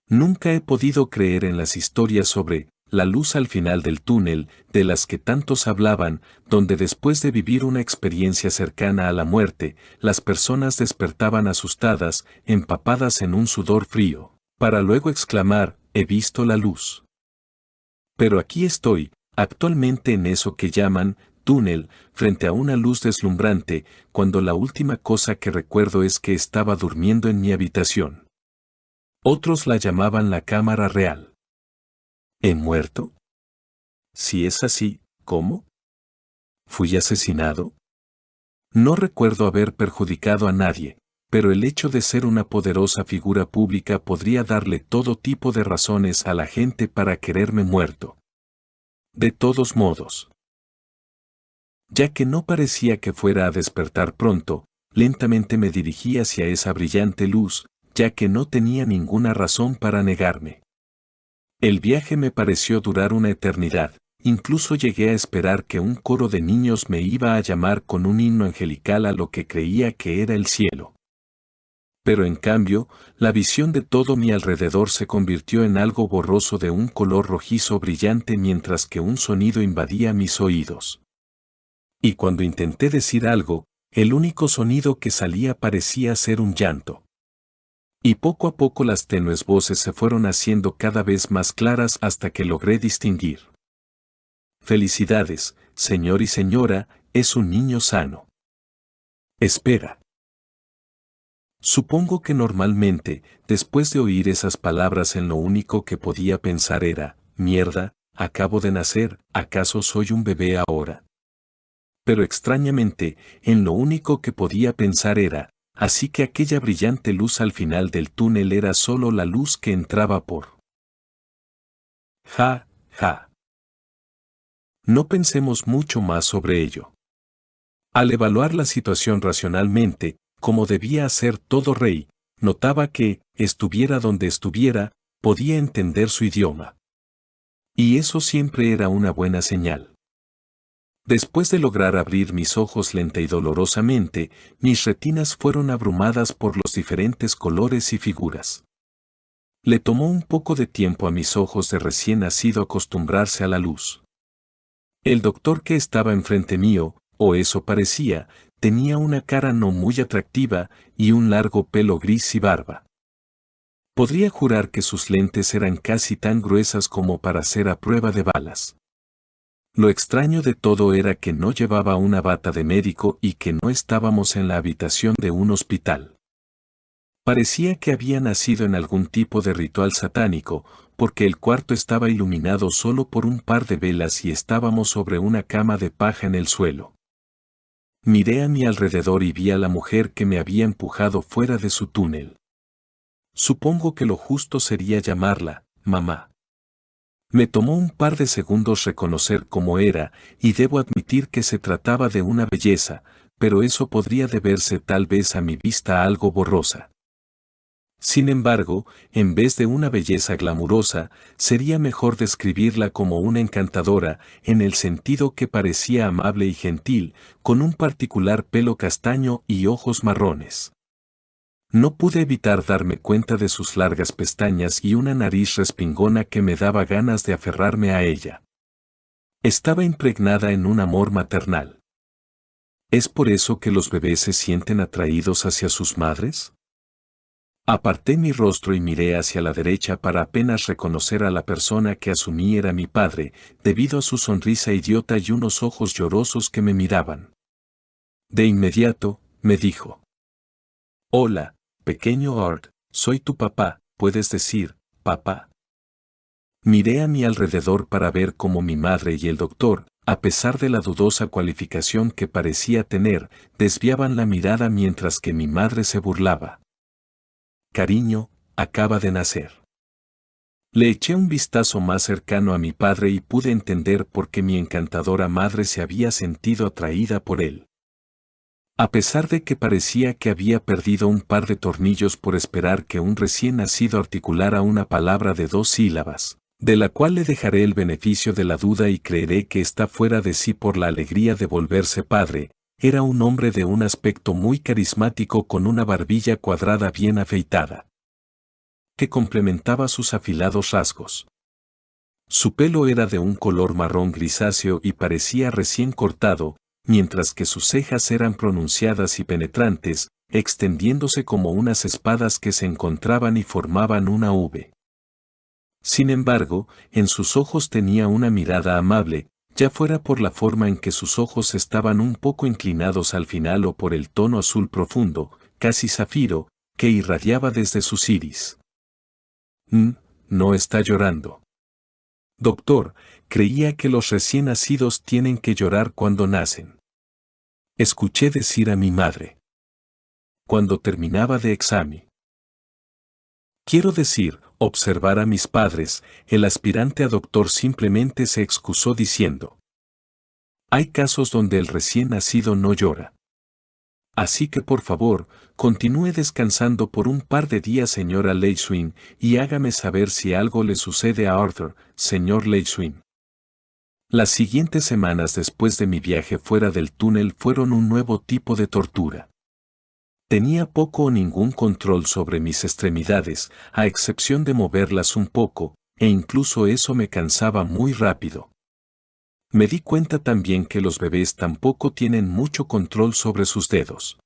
Nunca he podido creer en las historias sobre la luz al final del túnel, de las que tantos hablaban, donde después de vivir una experiencia cercana a la muerte, las personas despertaban asustadas, empapadas en un sudor frío, para luego exclamar, he visto la luz. Pero aquí estoy, actualmente en eso que llaman túnel, frente a una luz deslumbrante, cuando la última cosa que recuerdo es que estaba durmiendo en mi habitación. Otros la llamaban la cámara real. ¿He muerto? Si es así, ¿cómo? ¿Fui asesinado? No recuerdo haber perjudicado a nadie, pero el hecho de ser una poderosa figura pública podría darle todo tipo de razones a la gente para quererme muerto. De todos modos, ya que no parecía que fuera a despertar pronto, lentamente me dirigí hacia esa brillante luz, ya que no tenía ninguna razón para negarme. El viaje me pareció durar una eternidad, incluso llegué a esperar que un coro de niños me iba a llamar con un himno angelical a lo que creía que era el cielo. Pero en cambio, la visión de todo mi alrededor se convirtió en algo borroso de un color rojizo brillante mientras que un sonido invadía mis oídos. Y cuando intenté decir algo, el único sonido que salía parecía ser un llanto. Y poco a poco las tenues voces se fueron haciendo cada vez más claras hasta que logré distinguir. Felicidades, señor y señora, es un niño sano. Espera. Supongo que normalmente, después de oír esas palabras en lo único que podía pensar era, mierda, acabo de nacer, ¿acaso soy un bebé ahora? Pero extrañamente, en lo único que podía pensar era, así que aquella brillante luz al final del túnel era solo la luz que entraba por. Ja, ja. No pensemos mucho más sobre ello. Al evaluar la situación racionalmente, como debía hacer todo rey, notaba que, estuviera donde estuviera, podía entender su idioma. Y eso siempre era una buena señal. Después de lograr abrir mis ojos lenta y dolorosamente, mis retinas fueron abrumadas por los diferentes colores y figuras. Le tomó un poco de tiempo a mis ojos de recién nacido acostumbrarse a la luz. El doctor que estaba enfrente mío, o eso parecía, tenía una cara no muy atractiva y un largo pelo gris y barba. Podría jurar que sus lentes eran casi tan gruesas como para ser a prueba de balas. Lo extraño de todo era que no llevaba una bata de médico y que no estábamos en la habitación de un hospital. Parecía que había nacido en algún tipo de ritual satánico, porque el cuarto estaba iluminado solo por un par de velas y estábamos sobre una cama de paja en el suelo. Miré a mi alrededor y vi a la mujer que me había empujado fuera de su túnel. Supongo que lo justo sería llamarla, mamá. Me tomó un par de segundos reconocer cómo era, y debo admitir que se trataba de una belleza, pero eso podría deberse tal vez a mi vista algo borrosa. Sin embargo, en vez de una belleza glamurosa, sería mejor describirla como una encantadora, en el sentido que parecía amable y gentil, con un particular pelo castaño y ojos marrones. No pude evitar darme cuenta de sus largas pestañas y una nariz respingona que me daba ganas de aferrarme a ella. Estaba impregnada en un amor maternal. ¿Es por eso que los bebés se sienten atraídos hacia sus madres? Aparté mi rostro y miré hacia la derecha para apenas reconocer a la persona que asumí era mi padre, debido a su sonrisa idiota y unos ojos llorosos que me miraban. De inmediato, me dijo: Hola, pequeño Art, soy tu papá, puedes decir, papá. Miré a mi alrededor para ver cómo mi madre y el doctor, a pesar de la dudosa cualificación que parecía tener, desviaban la mirada mientras que mi madre se burlaba. Cariño, acaba de nacer. Le eché un vistazo más cercano a mi padre y pude entender por qué mi encantadora madre se había sentido atraída por él. A pesar de que parecía que había perdido un par de tornillos por esperar que un recién nacido articulara una palabra de 2 sílabas, de la cual le dejaré el beneficio de la duda y creeré que está fuera de sí por la alegría de volverse padre, era un hombre de un aspecto muy carismático con una barbilla cuadrada bien afeitada. que complementaba sus afilados rasgos. Su pelo era de un color marrón grisáceo y parecía recién cortado, mientras que sus cejas eran pronunciadas y penetrantes, extendiéndose como unas espadas que se encontraban y formaban una V. Sin embargo, en sus ojos tenía una mirada amable, ya fuera por la forma en que sus ojos estaban un poco inclinados al final o por el tono azul profundo, casi zafiro, que irradiaba desde sus iris. No está llorando. Doctor, creía que los recién nacidos tienen que llorar cuando nacen. Escuché decir a mi madre. Cuando terminaba de examen. Quiero decir, observar a mis padres, el aspirante a doctor simplemente se excusó diciendo. Hay casos donde el recién nacido no llora. Así que por favor, continúe descansando por un par de días, señora Leiswin, y hágame saber si algo le sucede a Arthur, señor Leiswin. Las siguientes semanas después de mi viaje fuera del túnel fueron un nuevo tipo de tortura. Tenía poco o ningún control sobre mis extremidades, a excepción de moverlas un poco, e incluso eso me cansaba muy rápido. Me di cuenta también que los bebés tampoco tienen mucho control sobre sus dedos.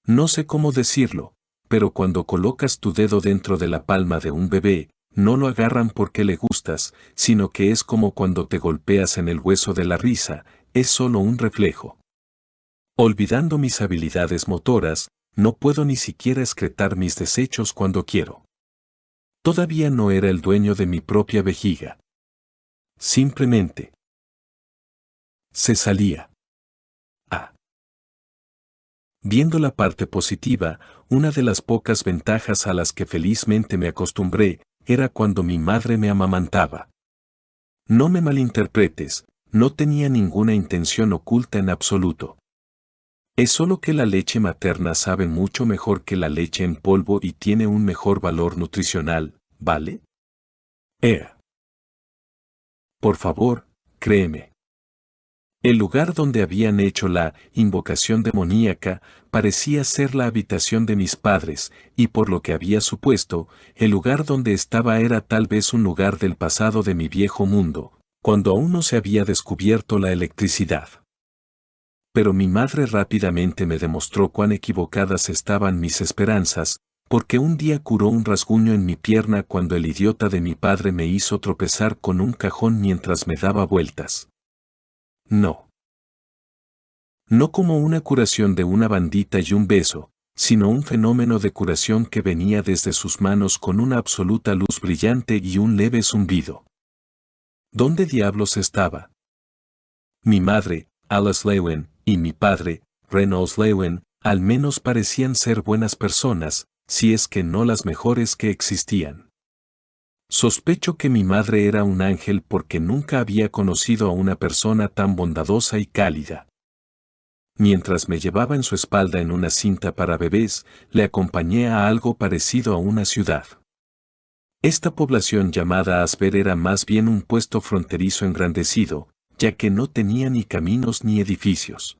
No sé cómo decirlo, pero cuando colocas tu dedo dentro de la palma de un bebé, no lo agarran porque le gustas, sino que es como cuando te golpeas en el hueso de la risa, es solo un reflejo. Olvidando mis habilidades motoras, no puedo ni siquiera excretar mis desechos cuando quiero. Todavía no era el dueño de mi propia vejiga. Simplemente se salía. Viendo la parte positiva, una de las pocas ventajas a las que felizmente me acostumbré, era cuando mi madre me amamantaba. No me malinterpretes, no tenía ninguna intención oculta en absoluto. Es solo que la leche materna sabe mucho mejor que la leche en polvo y tiene un mejor valor nutricional, ¿vale? Por favor, créeme. El lugar donde habían hecho la invocación demoníaca parecía ser la habitación de mis padres, y por lo que había supuesto, el lugar donde estaba era tal vez un lugar del pasado de mi viejo mundo, cuando aún no se había descubierto la electricidad. Pero mi madre rápidamente me demostró cuán equivocadas estaban mis esperanzas, porque un día curó un rasguño en mi pierna cuando el idiota de mi padre me hizo tropezar con un cajón mientras me daba vueltas. No. No como una curación de una bandita y un beso, sino un fenómeno de curación que venía desde sus manos con una absoluta luz brillante y un leve zumbido. ¿Dónde diablos estaba? Mi madre, Alice Lewin, y mi padre, Reynolds Lewin, al menos parecían ser buenas personas, si es que no las mejores que existían. Sospecho que mi madre era un ángel porque nunca había conocido a una persona tan bondadosa y cálida. Mientras me llevaba en su espalda en una cinta para bebés, le acompañé a algo parecido a una ciudad. Esta población llamada Asper era más bien un puesto fronterizo engrandecido, ya que no tenía ni caminos ni edificios.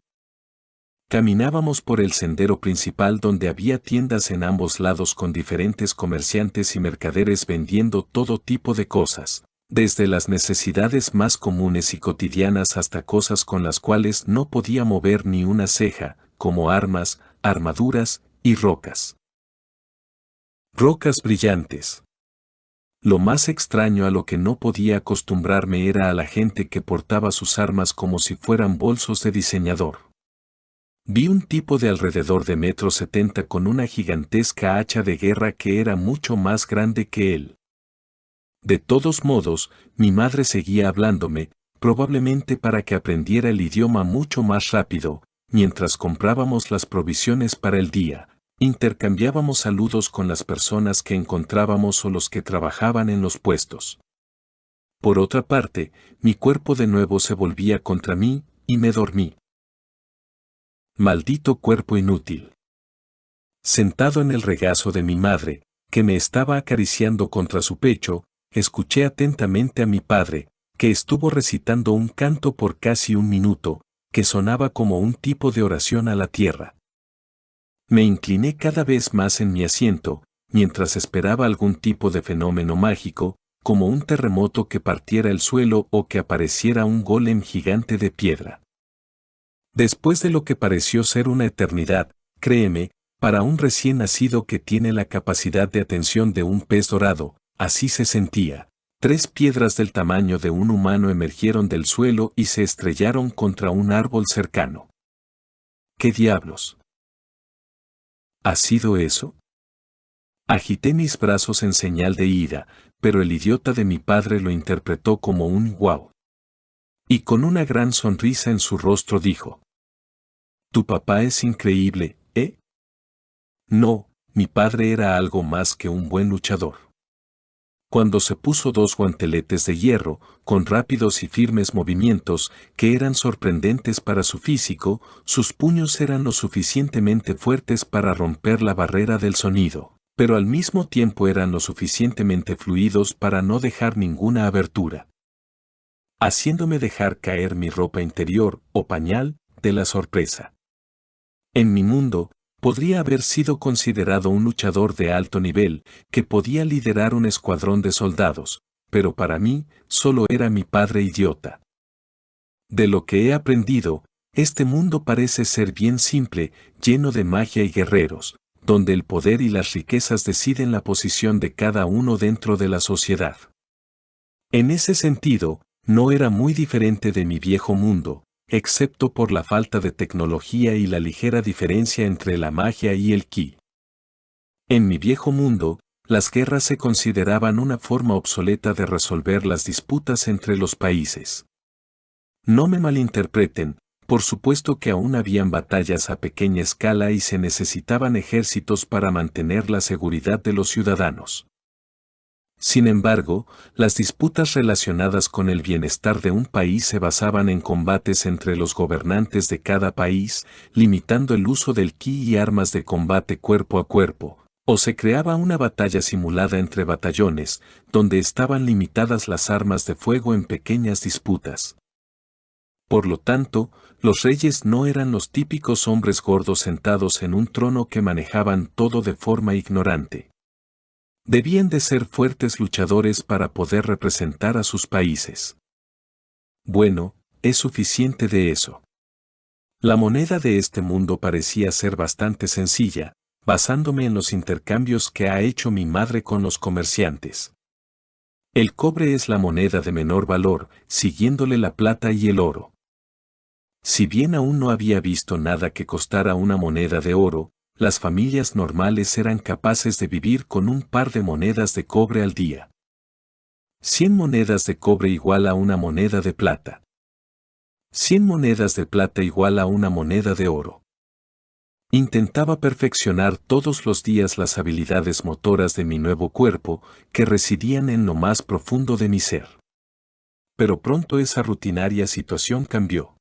Caminábamos por el sendero principal donde había tiendas en ambos lados con diferentes comerciantes y mercaderes vendiendo todo tipo de cosas, desde las necesidades más comunes y cotidianas hasta cosas con las cuales no podía mover ni una ceja, como armas, armaduras y rocas. Rocas brillantes. Lo más extraño a lo que no podía acostumbrarme era a la gente que portaba sus armas como si fueran bolsos de diseñador. Vi un tipo de alrededor de 1,70 m con una gigantesca hacha de guerra que era mucho más grande que él. De todos modos, mi madre seguía hablándome, probablemente para que aprendiera el idioma mucho más rápido, mientras comprábamos las provisiones para el día, intercambiábamos saludos con las personas que encontrábamos o los que trabajaban en los puestos. Por otra parte, mi cuerpo de nuevo se volvía contra mí, y me dormí. Maldito cuerpo inútil. Sentado en el regazo de mi madre, que me estaba acariciando contra su pecho, escuché atentamente a mi padre, que estuvo recitando un canto por casi un minuto, que sonaba como un tipo de oración a la tierra. Me incliné cada vez más en mi asiento, mientras esperaba algún tipo de fenómeno mágico, como un terremoto que partiera el suelo o que apareciera un golem gigante de piedra. Después de lo que pareció ser una eternidad, créeme, para un recién nacido que tiene la capacidad de atención de un pez dorado, así se sentía. 3 piedras del tamaño de un humano emergieron del suelo y se estrellaron contra un árbol cercano. ¿Qué diablos? ¿Ha sido eso? Agité mis brazos en señal de ira, pero el idiota de mi padre lo interpretó como un guau. Y con una gran sonrisa en su rostro dijo: «Tu papá es increíble, ¿eh?» No, mi padre era algo más que un buen luchador. Cuando se puso 2 guanteletes de hierro, con rápidos y firmes movimientos, que eran sorprendentes para su físico, sus puños eran lo suficientemente fuertes para romper la barrera del sonido, pero al mismo tiempo eran lo suficientemente fluidos para no dejar ninguna abertura, haciéndome dejar caer mi ropa interior, o pañal, de la sorpresa. En mi mundo, podría haber sido considerado un luchador de alto nivel, que podía liderar un escuadrón de soldados, pero para mí, solo era mi padre idiota. De lo que he aprendido, este mundo parece ser bien simple, lleno de magia y guerreros, donde el poder y las riquezas deciden la posición de cada uno dentro de la sociedad. En ese sentido, no era muy diferente de mi viejo mundo, excepto por la falta de tecnología y la ligera diferencia entre la magia y el ki. En mi viejo mundo, las guerras se consideraban una forma obsoleta de resolver las disputas entre los países. No me malinterpreten, por supuesto que aún habían batallas a pequeña escala y se necesitaban ejércitos para mantener la seguridad de los ciudadanos. Sin embargo, las disputas relacionadas con el bienestar de un país se basaban en combates entre los gobernantes de cada país, limitando el uso del ki y armas de combate cuerpo a cuerpo, o se creaba una batalla simulada entre batallones, donde estaban limitadas las armas de fuego en pequeñas disputas. Por lo tanto, los reyes no eran los típicos hombres gordos sentados en un trono que manejaban todo de forma ignorante. Debían de ser fuertes luchadores para poder representar a sus países. Bueno, es suficiente de eso. La moneda de este mundo parecía ser bastante sencilla, basándome en los intercambios que ha hecho mi madre con los comerciantes. El cobre es la moneda de menor valor, siguiéndole la plata y el oro. Si bien aún no había visto nada que costara una moneda de oro, las familias normales eran capaces de vivir con un par de monedas de cobre al día. 100 monedas de cobre igual a una moneda de plata. 100 monedas de plata igual a una moneda de oro. Intentaba perfeccionar todos los días las habilidades motoras de mi nuevo cuerpo, que residían en lo más profundo de mi ser. Pero pronto esa rutinaria situación cambió.